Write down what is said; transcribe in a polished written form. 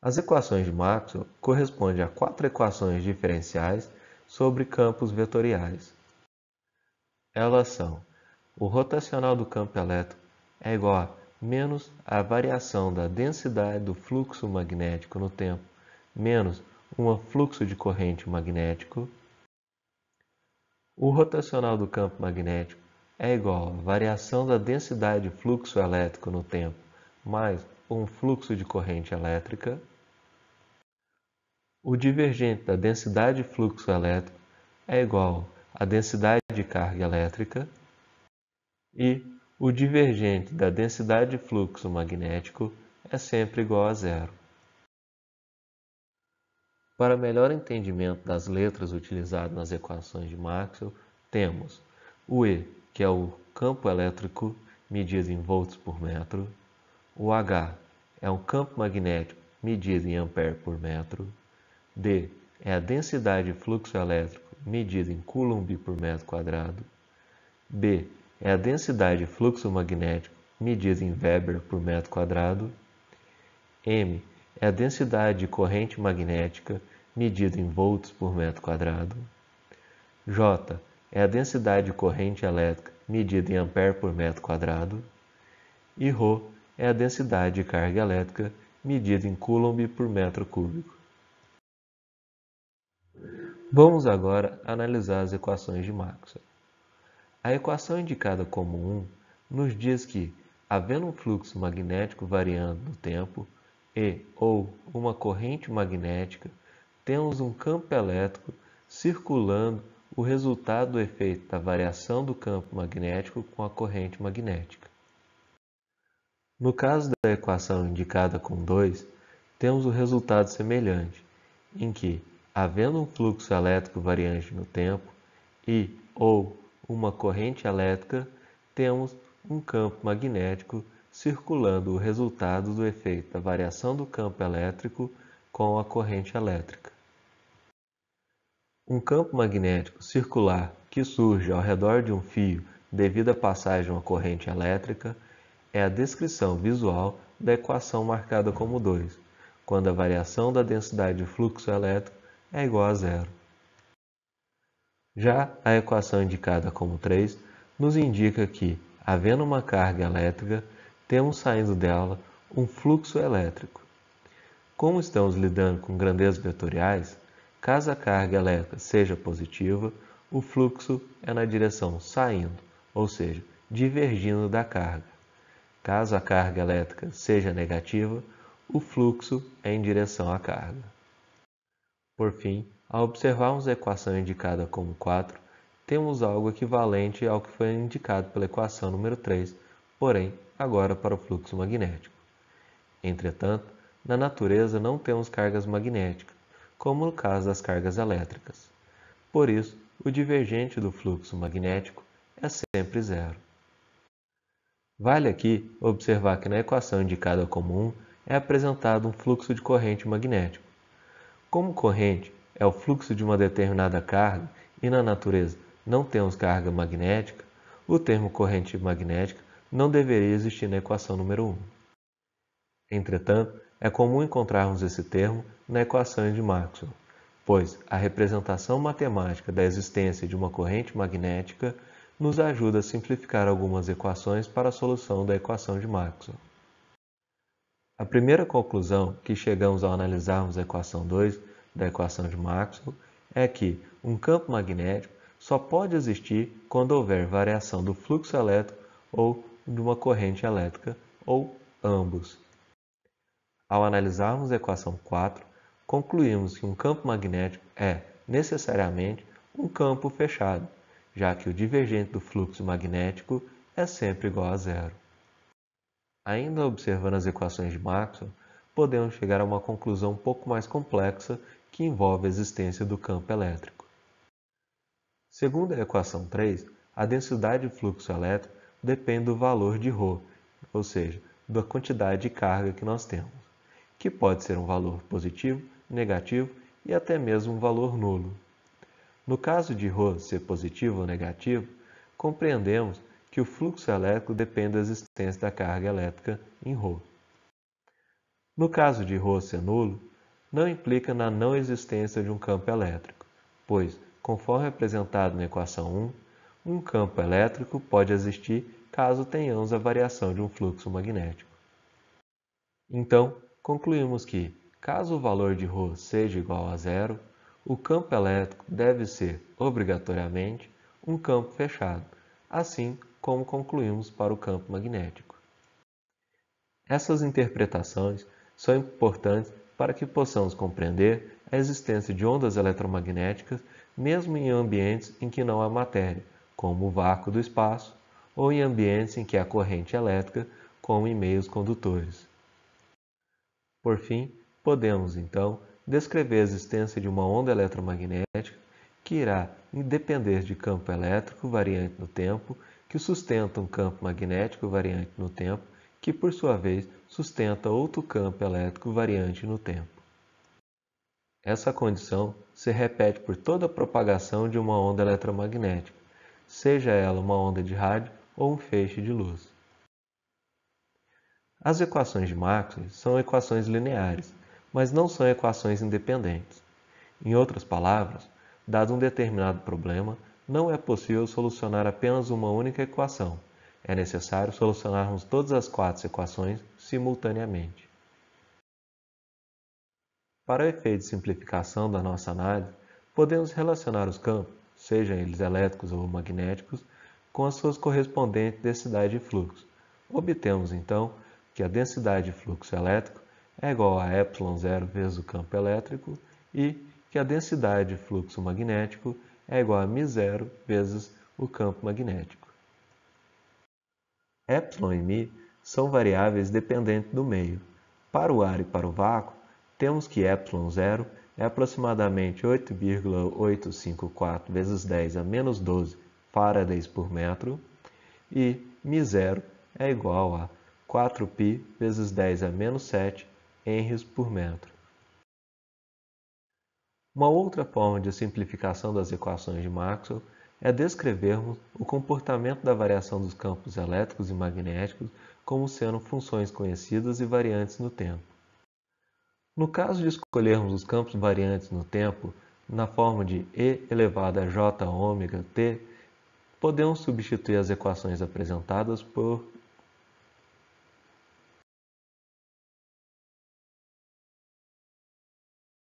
As equações de Maxwell correspondem a quatro equações diferenciais sobre campos vetoriais. Elas são: o rotacional do campo elétrico é igual a menos a variação da densidade do fluxo magnético no tempo, menos um fluxo de corrente magnético. O rotacional do campo magnético é igual a variação da densidade de fluxo elétrico no tempo, mais um fluxo de corrente elétrica. O divergente da densidade de fluxo elétrico é igual à densidade de carga elétrica. E o divergente da densidade de fluxo magnético é sempre igual a zero. Para melhor entendimento das letras utilizadas nas equações de Maxwell, temos o E, que é o campo elétrico medido em volts por metro, o H é um campo magnético medido em ampere por metro, D é a densidade de fluxo elétrico medida em coulomb por metro quadrado, B é a densidade de fluxo magnético medida em Weber por metro quadrado, M é a densidade de corrente magnética medida em volts por metro quadrado, J é a densidade de corrente elétrica medida em ampere por metro quadrado, e ρ é a densidade de carga elétrica medida em coulomb por metro cúbico. Vamos agora analisar as equações de Maxwell. A equação indicada como 1 nos diz que, havendo um fluxo magnético variando no tempo e ou uma corrente magnética, temos um campo elétrico circulando o resultado do efeito da variação do campo magnético com a corrente magnética. No caso da equação indicada com 2, temos o resultado semelhante, em que, havendo um fluxo elétrico variante no tempo e ou uma corrente elétrica, temos um campo magnético circulando o resultado do efeito da variação do campo elétrico com a corrente elétrica. Um campo magnético circular que surge ao redor de um fio devido à passagem de uma corrente elétrica é a descrição visual da equação marcada como 2, quando a variação da densidade de fluxo elétrico é igual a zero. Já a equação indicada como 3 nos indica que, havendo uma carga elétrica, temos saindo dela um fluxo elétrico. Como estamos lidando com grandezas vetoriais, caso a carga elétrica seja positiva, o fluxo é na direção saindo, ou seja, divergindo da carga. Caso a carga elétrica seja negativa, o fluxo é em direção à carga. Por fim, ao observarmos a equação indicada como 4, temos algo equivalente ao que foi indicado pela equação número 3, porém, agora para o fluxo magnético. Entretanto, na natureza não temos cargas magnéticas, como no caso das cargas elétricas. Por isso, o divergente do fluxo magnético é sempre zero. Vale aqui observar que na equação indicada como 1 é apresentado um fluxo de corrente magnético. Como corrente é o fluxo de uma determinada carga e na natureza não temos carga magnética, o termo corrente magnética não deveria existir na equação número 1. Entretanto, é comum encontrarmos esse termo na equação de Maxwell, pois a representação matemática da existência de uma corrente magnética nos ajuda a simplificar algumas equações para a solução da equação de Maxwell. A primeira conclusão que chegamos ao analisarmos a equação 2 da equação de Maxwell é que um campo magnético só pode existir quando houver variação do fluxo elétrico ou de uma corrente elétrica, ou ambos. Ao analisarmos a equação 4, concluímos que um campo magnético é, necessariamente, um campo fechado, já que o divergente do fluxo magnético é sempre igual a zero. Ainda observando as equações de Maxwell, podemos chegar a uma conclusão um pouco mais complexa que envolve a existência do campo elétrico. Segundo a equação 3, a densidade de fluxo elétrico depende do valor de ρ, ou seja, da quantidade de carga que nós temos, que pode ser um valor positivo, negativo e até mesmo um valor nulo. No caso de ρ ser positivo ou negativo, compreendemos que o fluxo elétrico depende da existência da carga elétrica em ρ. No caso de ρ ser nulo, não implica na não existência de um campo elétrico, pois, conforme apresentado na equação 1, um campo elétrico pode existir caso tenhamos a variação de um fluxo magnético. Então, concluímos que, caso o valor de ρ seja igual a zero, o campo elétrico deve ser, obrigatoriamente, um campo fechado, assim como concluímos para o campo magnético. Essas interpretações são importantes para que possamos compreender a existência de ondas eletromagnéticas mesmo em ambientes em que não há matéria, como o vácuo do espaço, ou em ambientes em que há corrente elétrica, como em meios condutores. Por fim, podemos, então, descrever a existência de uma onda eletromagnética que irá depender de campo elétrico variante no tempo, que sustenta um campo magnético variante no tempo, que, por sua vez, sustenta outro campo elétrico variante no tempo. Essa condição se repete por toda a propagação de uma onda eletromagnética, seja ela uma onda de rádio ou um feixe de luz. As equações de Maxwell são equações lineares, mas não são equações independentes. Em outras palavras, dado um determinado problema, não é possível solucionar apenas uma única equação. É necessário solucionarmos todas as 4 equações simultaneamente. Para o efeito de simplificação da nossa análise, podemos relacionar os campos, sejam eles elétricos ou magnéticos, com as suas correspondentes densidade de fluxo. Obtemos, então, que a densidade de fluxo elétrico é igual a ε0 vezes o campo elétrico e que a densidade de fluxo magnético é igual a μ0 vezes o campo magnético. ε e μ são variáveis dependentes do meio. Para o ar e para o vácuo, temos que ε0 é aproximadamente 8,854 vezes 10 a menos 12 farads por metro e μ0 é igual a 4π vezes 10 a menos 7 henries por metro. Uma outra forma de simplificação das equações de Maxwell é descrevermos o comportamento da variação dos campos elétricos e magnéticos como sendo funções conhecidas e variantes no tempo. No caso de escolhermos os campos variantes no tempo na forma de e elevado a j ômega t, podemos substituir as equações apresentadas por